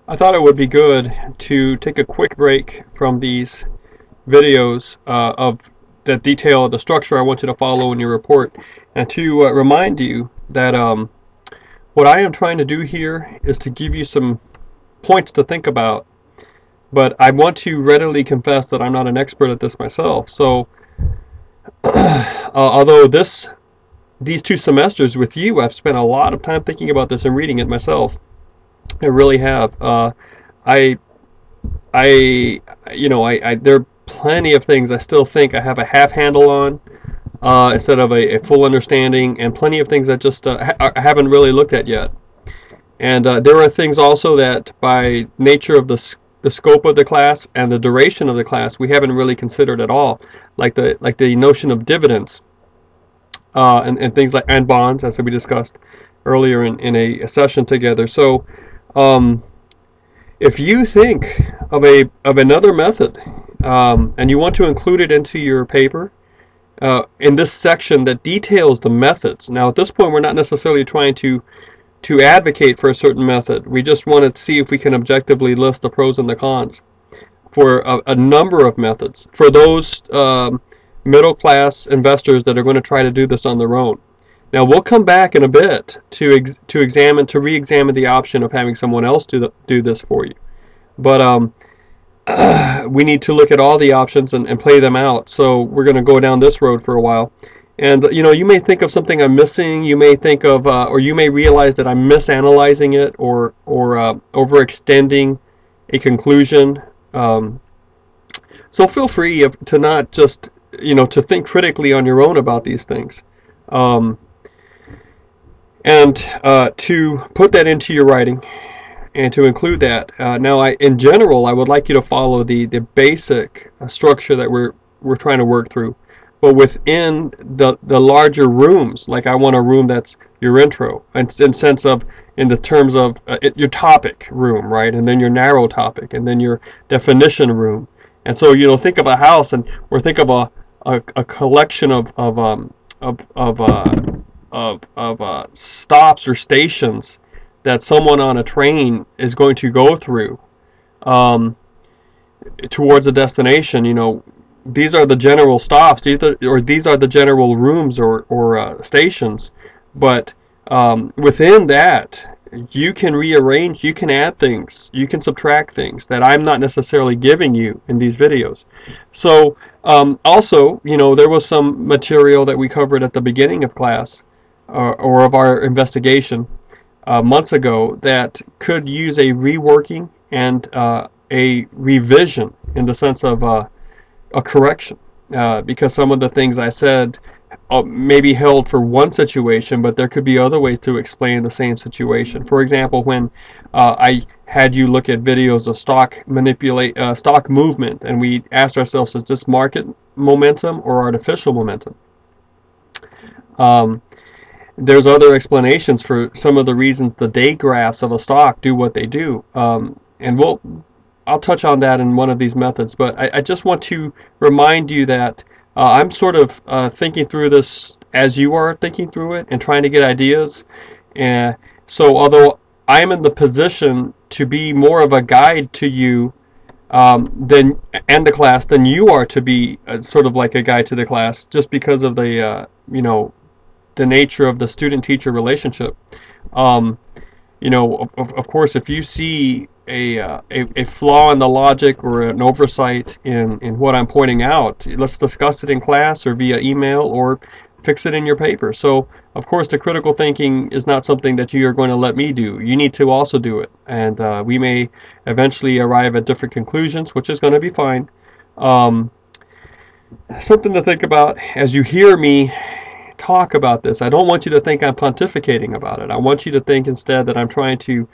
I thought it would be good to take a quick break from these videos of that detail the structure I want you to follow in your report, and to remind you that what I am trying to do here is to give you some points to think about, but I want to readily confess that I'm not an expert at this myself. So although these 2 semesters with you, I've spent a lot of time thinking about this and reading it myself. I really have. There are plenty of things I still think I have a half handle on instead of a full understanding, and plenty of things I just I haven't really looked at yet. And there are things also that, by nature of the scope of the class and the duration of the class, we haven't really considered at all, like the notion of dividends and things like, and bonds, as we discussed earlier in a session together. So if you think of another method and you want to include it into your paper in this section that details the methods. Now at this point we're not necessarily trying to advocate for a certain method. We just want to see if we can objectively list the pros and the cons for a number of methods for those middle class investors that are going to try to do this on their own. Now we'll come back in a bit to re-examine the option of having someone else do this for you. But we need to look at all the options and play them out. So we're going to go down this road for a while. And you may think of something I'm missing. You may think of, or you may realize that I'm misanalyzing it or overextending a conclusion. So feel free to not just to think critically on your own about these things. And to put that into your writing and to include that. Now, in general, I would like you to follow the basic structure that we're trying to work through. But within the larger rooms, like I want a room that's your intro, in the terms of your topic room, right? And then your narrow topic, and then your definition room. And so, think of a house, or think of a collection of stops or stations that someone on a train is going to go through towards a destination. These are the general stops, these are the general rooms or stations. But within that, you can rearrange, you can add things, you can subtract things that I'm not necessarily giving you in these videos. So also, there was some material that we covered at the beginning of class or of our investigation months ago that could use a reworking and a revision, in the sense of a correction, because some of the things I said may be held for one situation, but there could be other ways to explain the same situation. For example, when I had you look at videos of stock movement, and we asked ourselves, is this market momentum or artificial momentum? There's other explanations for some of the reasons the day graphs of a stock do what they do, and I'll touch on that in one of these methods. But I just want to remind you that I'm sort of thinking through this as you are thinking through it and trying to get ideas. And so although I'm in the position to be more of a guide to you and the class than you are to be sort of like a guide to the class, just because of the the nature of the student-teacher relationship. Of course, if you see a flaw in the logic or an oversight in what I'm pointing out, let's discuss it in class or via email, or fix it in your paper. So, of course, the critical thinking is not something that you are going to let me do. You need to also do it, and we may eventually arrive at different conclusions, which is going to be fine. Something to think about as you hear me talk about this. I don't want you to think I'm pontificating about it. I want you to think instead that I'm trying to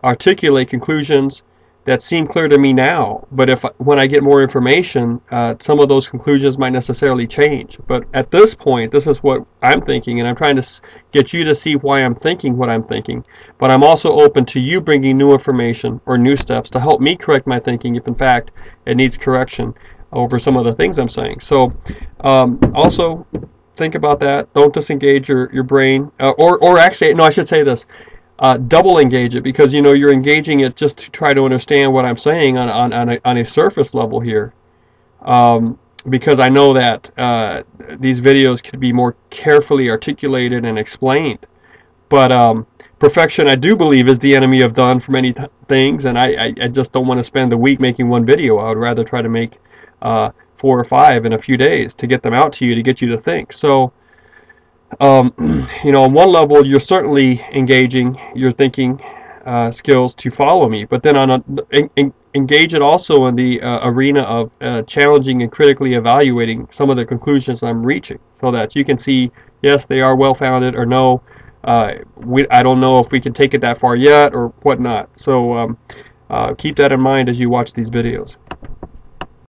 articulate conclusions that seem clear to me now, but when I get more information, some of those conclusions might necessarily change. But at this point, this is what I'm thinking, and I'm trying to get you to see why I'm thinking what I'm thinking. But I'm also open to you bringing new information or new steps to help me correct my thinking if in fact it needs correction over some of the things I'm saying. So also think about that. Don't disengage your brain. Or actually, no, I should say this. double engage it, because you know you're engaging it just to try to understand what I'm saying on a surface level here. Because I know that these videos could be more carefully articulated and explained. But perfection, I do believe, is the enemy of done for many things, and I just don't want to spend a week making one video. I would rather try to make 4 or 5 in a few days to get them out to you, to get you to think. So, you know, on one level, you're certainly engaging your thinking skills to follow me, but then engage it also in the arena of challenging and critically evaluating some of the conclusions I'm reaching, so that you can see, yes, they are well-founded, or no, I don't know if we can take it that far yet, or whatnot. So keep that in mind as you watch these videos.